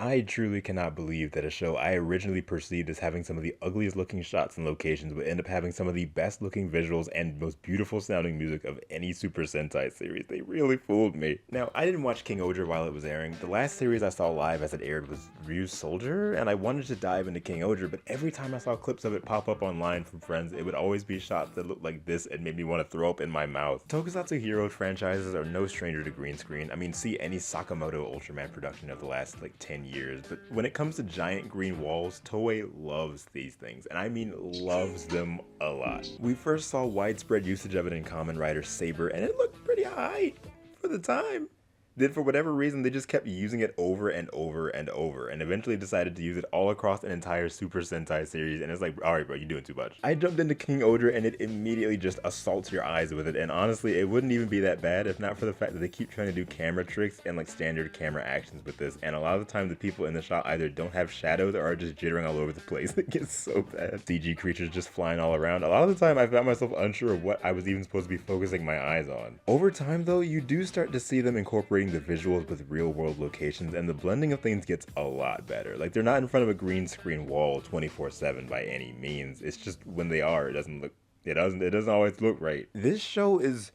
I truly cannot believe that a show I originally perceived as having some of the ugliest looking shots and locations would end up having some of the best looking visuals and most beautiful sounding music of any Super Sentai series. They really fooled me. Now, I didn't watch King-Ohger while it was airing. The last series I saw live as it aired was Ryusoulger, and I wanted to dive into King-Ohger, but every time I saw clips of it pop up online from friends, it would always be shots that looked like this and made me want to throw up in my mouth. Tokusatsu hero franchises are no stranger to green screen. I mean, see any Sakamoto Ultraman production of the last like 10 years, but when it comes to giant green walls, Toei loves these things, and I mean loves them a lot. We first saw widespread usage of it in Kamen Rider Saber, and it looked pretty high for the time. Then for whatever reason, they just kept using it over and over and over, and eventually decided to use it all across an entire Super Sentai series, and it's like, alright bro, you're doing too much. I jumped into King-Ohger and it immediately just assaults your eyes with it, and honestly, it wouldn't even be that bad if not for the fact that they keep trying to do camera tricks and like standard camera actions with this, and a lot of the time the people in the shot either don't have shadows or are just jittering all over the place. It gets so bad. CG creatures just flying all around. A lot of the time I found myself unsure of what I was even supposed to be focusing my eyes on. Over time though, you do start to see them incorporating the visuals with real world locations, and the blending of things gets a lot better. Like, they're not in front of a green screen wall 24/7 by any means. It's just when they are, it doesn't always look right. This show is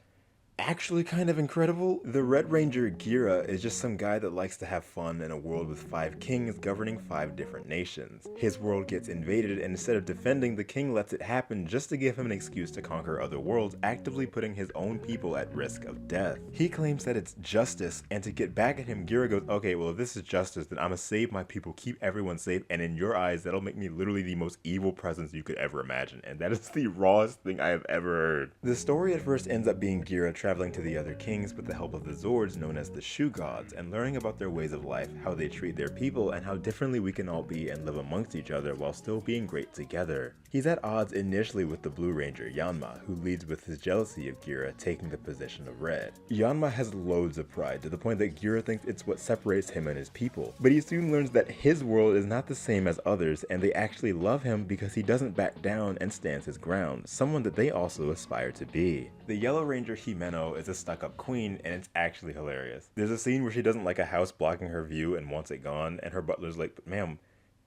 actually kind of incredible. The Red Ranger Gira is just some guy that likes to have fun in a world with 5 kings governing 5 different nations. His world gets invaded, and instead of defending, the king lets it happen just to give him an excuse to conquer other worlds, actively putting his own people at risk of death. He claims that it's justice, and to get back at him, Gira goes, okay, well if this is justice, then I'm gonna save my people, keep everyone safe, and in your eyes, that'll make me literally the most evil presence you could ever imagine. And that is the rawest thing I have ever heard. The story at first ends up being Gira traveling to the other kings with the help of the Zords known as the Shoe Gods, and learning about their ways of life, how they treat their people, and how differently we can all be and live amongst each other while still being great together. He's at odds initially with the Blue Ranger, Yanma, who leads with his jealousy of Gira taking the position of Red. Yanma has loads of pride, to the point that Gira thinks it's what separates him and his people, but he soon learns that his world is not the same as others, and they actually love him because he doesn't back down and stands his ground, someone that they also aspire to be. The Yellow Ranger Himeno is a stuck-up queen, and it's actually hilarious. There's a scene where she doesn't like a house blocking her view and wants it gone, and her butler's like, but ma'am,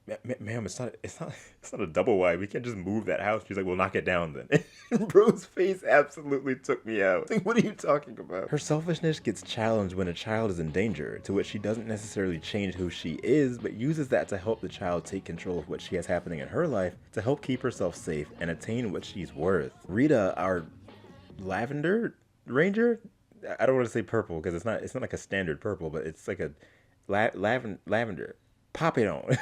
it's not a double wide. We can't just move that house. She's like, well, knock it down then. And bro's face absolutely took me out. Like, what are you talking about? Her selfishness gets challenged when a child is in danger, to which she doesn't necessarily change who she is, but uses that to help the child take control of what she has happening in her life to help keep herself safe and attain what she's worth. Rita, our Lavender Ranger? I don't want to say purple because it's not like a standard purple, but it's like a lavender. Pop it on.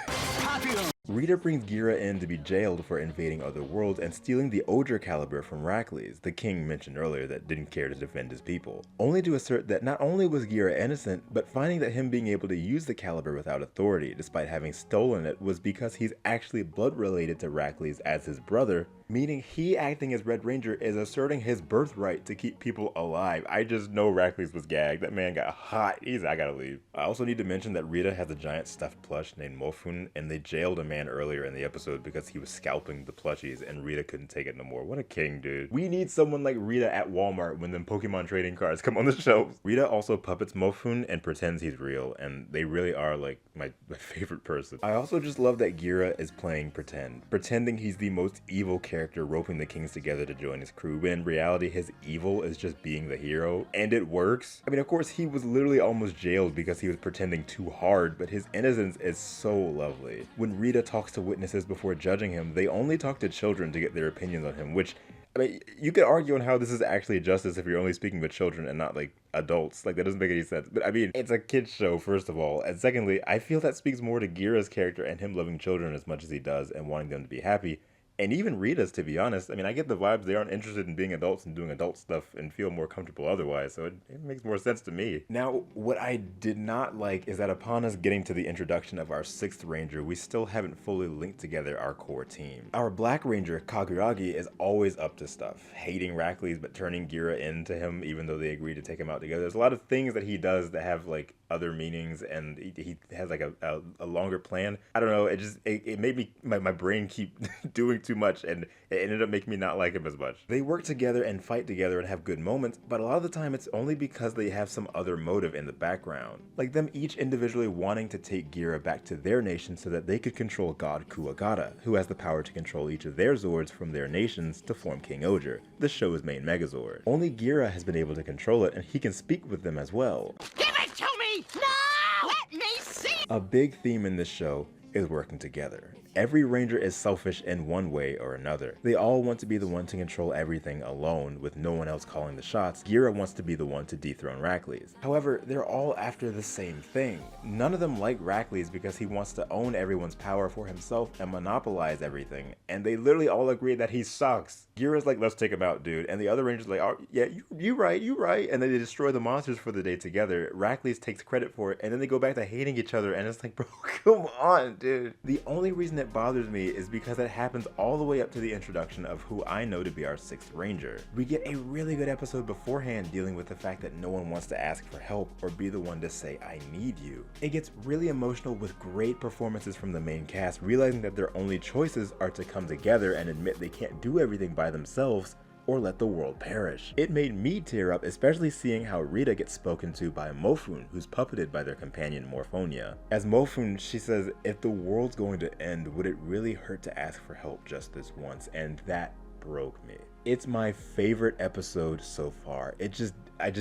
Rita brings Gira in to be jailed for invading other worlds and stealing the Ohger caliber from Rackley's, the king mentioned earlier that didn't care to defend his people, only to assert that not only was Gira innocent, but finding that him being able to use the caliber without authority despite having stolen it was because he's actually blood related to Rackley's as his brother, meaning he acting as Red Ranger is asserting his birthright to keep people alive. I just know Rackley's was gagged. That man got hot. I gotta leave. I also need to mention that Rita has a giant stuffed plush named Mofun, and they jailed a man earlier in the episode because he was scalping the plushies and Rita couldn't take it no more. What a king, dude. We need someone like Rita at Walmart when them Pokemon trading cards come on the shelves. Rita also puppets Mofun and pretends he's real, and they really are like my favorite person. I also just love that Gira is playing pretend, pretending he's the most evil character roping the kings together to join his crew, when in reality his evil is just being the hero, and it works. I mean, of course he was literally almost jailed because he was pretending too hard, but his innocence is so lovely. When Rita talks to witnesses before judging him, they only talk to children to get their opinions on him, which, I mean, you could argue on how this is actually justice if you're only speaking with children and not like adults. Like, that doesn't make any sense. But I mean, it's a kid's show, first of all, and secondly, I feel that speaks more to Gira's character and him loving children as much as he does and wanting them to be happy. And even Rita's, to be honest. I mean, I get the vibes they aren't interested in being adults and doing adult stuff and feel more comfortable otherwise, so it makes more sense to me. Now, what I did not like is that upon us getting to the introduction of our 6th Ranger, we still haven't fully linked together our core team. Our Black Ranger, Kaguragi, is always up to stuff, hating Rackley's but turning Gira into him even though they agree to take him out together. There's a lot of things that he does that have like other meanings, and he has like a longer plan. I don't know. It made me my brain keep doing too much, and it ended up making me not like him as much. They work together and fight together and have good moments, but a lot of the time it's only because they have some other motive in the background, like them each individually wanting to take Gira back to their nation so that they could control God Kuwagata, who has the power to control each of their Zords from their nations to form King-OHGER, the show's main Megazord. Only Gira has been able to control it, and he can speak with them as well. Give it to me! No! Let me see! A big theme in this show is working together. Every ranger is selfish in one way or another. They all want to be the one to control everything alone, with no one else calling the shots. Gira wants to be the one to dethrone Rackley's. However, they're all after the same thing. None of them like Rackley's because he wants to own everyone's power for himself and monopolize everything, and they literally all agree that he sucks. Gira's like, let's take him out, dude, and the other rangers like, oh yeah, you right, and then they destroy the monsters for the day together. Rackley's takes credit for it, and then they go back to hating each other, and it's like, bro, come on, dude. The only reason it bothers me is because it happens all the way up to the introduction of who I know to be our 6th ranger. We get a really good episode beforehand dealing with the fact that no one wants to ask for help or be the one to say, I need you. It gets really emotional with great performances from the main cast, realizing that their only choices are to come together and admit they can't do everything by themselves or let the world perish. It made me tear up, especially seeing how Rita gets spoken to by Mofun, who's puppeted by their companion Morphonia. As Mofun, she says, if the world's going to end, would it really hurt to ask for help just this once? And that broke me. It's my favorite episode so far. I just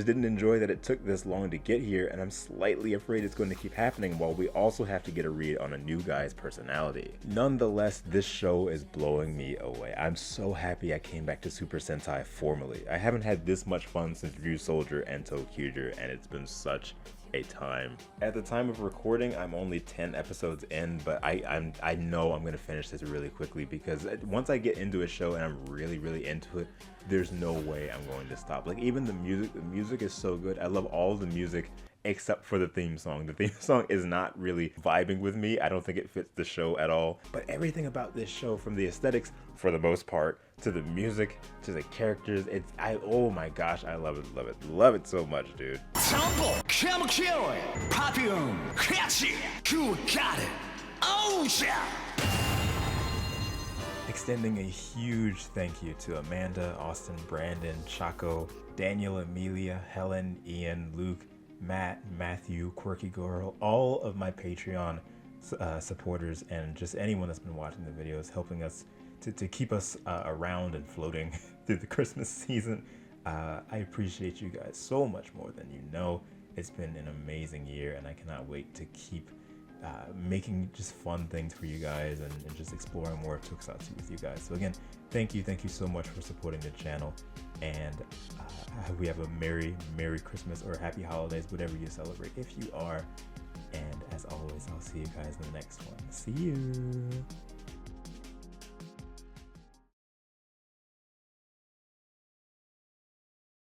didn't enjoy that it took this long to get here, and I'm slightly afraid it's going to keep happening while we also have to get a read on a new guy's personality. Nonetheless, this show is blowing me away. I'm so happy I came back to Super Sentai formally. I haven't had this much fun since Ryusoulger and HEDGE, and it's been such a time. At the time of recording, I'm only 10 episodes in, but I know I'm gonna finish this really quickly because once I get into a show and I'm really into it, there's no way I'm going to stop. Like, even the music is so good. I love all the music except for the theme song. The theme song is not really vibing with me. I don't think it fits the show at all. But everything about this show, from the aesthetics for the most part, to the music, to the characters, oh my gosh, I love it so much, dude. Extending a huge thank you to Amanda, Austin, Brandon, Chaco, Daniel, Amelia, Helen, Ian, Luke, Matt, Matthew, Quirky Girl, all of my Patreon supporters, and just anyone that's been watching the videos, helping us to keep us around and floating through the Christmas season. I appreciate you guys so much more than you know. It's been an amazing year, and I cannot wait to keep making just fun things for you guys and just exploring more tokusatsu with you guys. So again, thank you so much for supporting the channel, and I hope we have a Merry Christmas or Happy Holidays, whatever you celebrate if you are. And as always, I'll see you guys in the next one. See you.